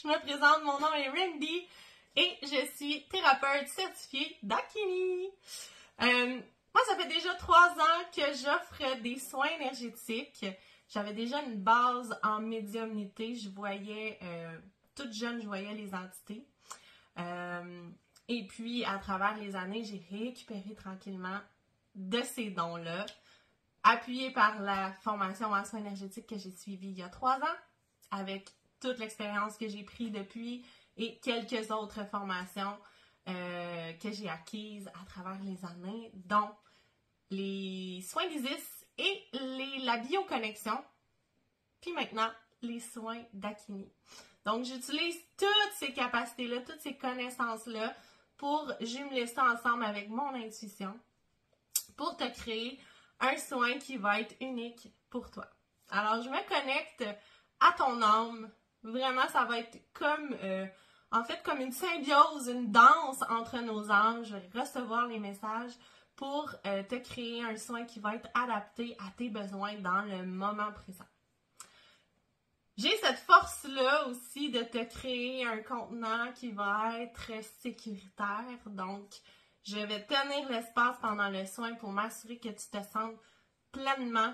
Je me présente, mon nom est Randy et je suis thérapeute certifiée Dakini. Moi, ça fait déjà 3 ans que j'offre des soins énergétiques. J'avais déjà une base en médiumnité. Je voyais, toute jeune, je voyais les entités. Et puis, à travers les années, j'ai récupéré tranquillement de ces dons-là, appuyée par la formation en soins énergétiques que j'ai suivie il y a 3 ans, avec toute l'expérience que j'ai prise depuis et quelques autres formations que j'ai acquises à travers les années, dont les soins d'Isis et la bioconnexion, puis maintenant les soins d'Akini. Donc, j'utilise toutes ces capacités-là, toutes ces connaissances-là pour jumeler ça ensemble avec mon intuition pour te créer un soin qui va être unique pour toi. Alors, je me connecte à ton âme. Vraiment, ça va être comme, comme une symbiose, une danse entre nos âmes. Je vais recevoir les messages pour te créer un soin qui va être adapté à tes besoins dans le moment présent. J'ai cette force-là aussi de te créer un contenant qui va être sécuritaire. Donc, je vais tenir l'espace pendant le soin pour m'assurer que tu te sentes pleinement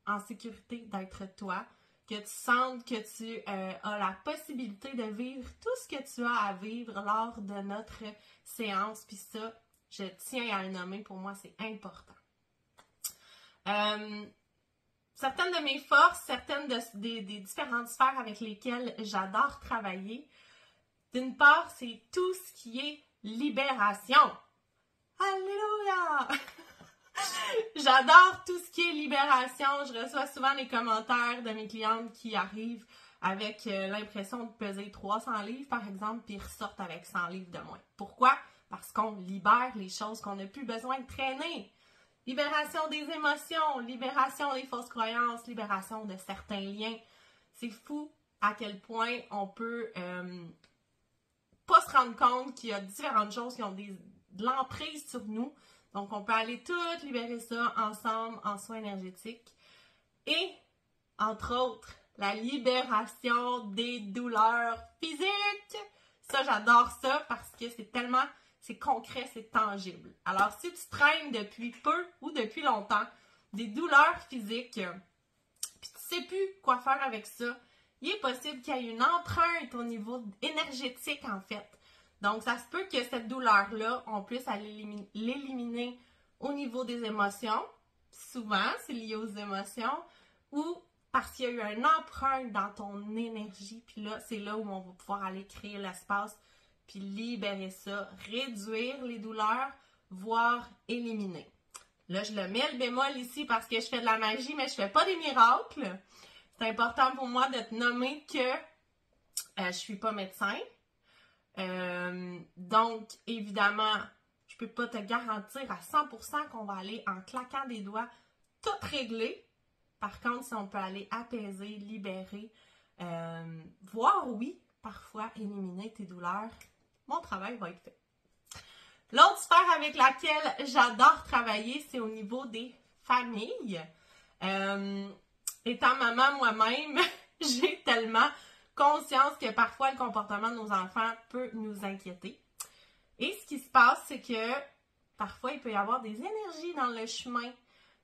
en sécurité d'être toi, que tu sentes que tu as la possibilité de vivre tout ce que tu as à vivre lors de notre séance. Puis ça, je tiens à le nommer, pour moi, c'est important. Certaines de mes forces, certaines des différentes sphères avec lesquelles j'adore travailler, d'une part, c'est tout ce qui est libération. Alléluia! J'adore tout ce qui est libération. Je reçois souvent les commentaires de mes clientes qui arrivent avec l'impression de peser 300 livres, par exemple, puis ils ressortent avec 100 livres de moins. Pourquoi? Parce qu'on libère les choses qu'on n'a plus besoin de traîner. Libération des émotions, libération des fausses croyances, libération de certains liens. C'est fou à quel point on peut pas se rendre compte qu'il y a différentes choses qui ont de l'emprise sur nous. Donc, on peut aller tout libérer ça ensemble en soins énergétiques. Et, entre autres, la libération des douleurs physiques. Ça, j'adore ça parce que c'est concret, c'est tangible. Alors, si tu traînes depuis peu ou depuis longtemps des douleurs physiques, puis tu sais plus quoi faire avec ça, il est possible qu'il y ait une empreinte au niveau énergétique, en fait. Donc, ça se peut que cette douleur-là, on puisse aller l'éliminer au niveau des émotions. Souvent, c'est lié aux émotions. Ou parce qu'il y a eu une empreinte dans ton énergie. Puis là, c'est là où on va pouvoir aller créer l'espace, puis libérer ça, réduire les douleurs, voire éliminer. Là, je le mets le bémol ici parce que je fais de la magie, mais je fais pas des miracles. C'est important pour moi de te nommer que je suis pas médecin. Donc, évidemment, je peux pas te garantir à 100% qu'on va aller en claquant des doigts tout régler. Par contre, si on peut aller apaiser, libérer, voire oui, parfois éliminer tes douleurs, mon travail va être fait. L'autre sphère avec laquelle j'adore travailler, c'est au niveau des familles. Étant maman moi-même, j'ai tellement conscience que parfois le comportement de nos enfants peut nous inquiéter. Et ce qui se passe, c'est que parfois il peut y avoir des énergies dans le chemin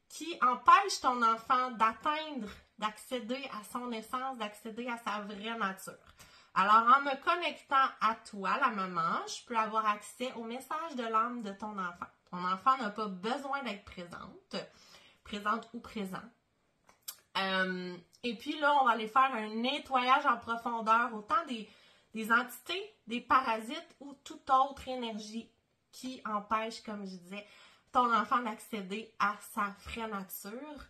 qui empêchent ton enfant d'atteindre, d'accéder à son essence, d'accéder à sa vraie nature. Alors, en me connectant à toi, la maman, je peux avoir accès au message de l'âme de ton enfant. Ton enfant n'a pas besoin d'être présente ou présent. Et puis là, on va aller faire un nettoyage en profondeur, autant des entités, des parasites ou toute autre énergie qui empêche, comme je disais, ton enfant d'accéder à sa vraie nature.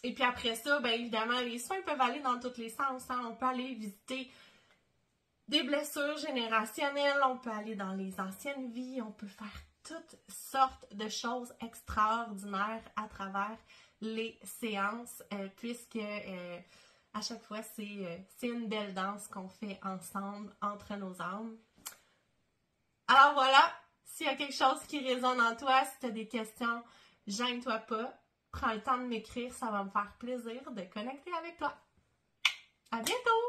Et puis après ça, bien évidemment, les soins peuvent aller dans tous les sens. Hein? On peut aller visiter des blessures générationnelles, on peut aller dans les anciennes vies, on peut faire toutes sortes de choses extraordinaires à travers les séances, puisque à chaque fois, c'est une belle danse qu'on fait ensemble entre nos âmes. Alors voilà, s'il y a quelque chose qui résonne en toi, si tu as des questions, gêne-toi pas. Prends le temps de m'écrire, ça va me faire plaisir de connecter avec toi. À bientôt!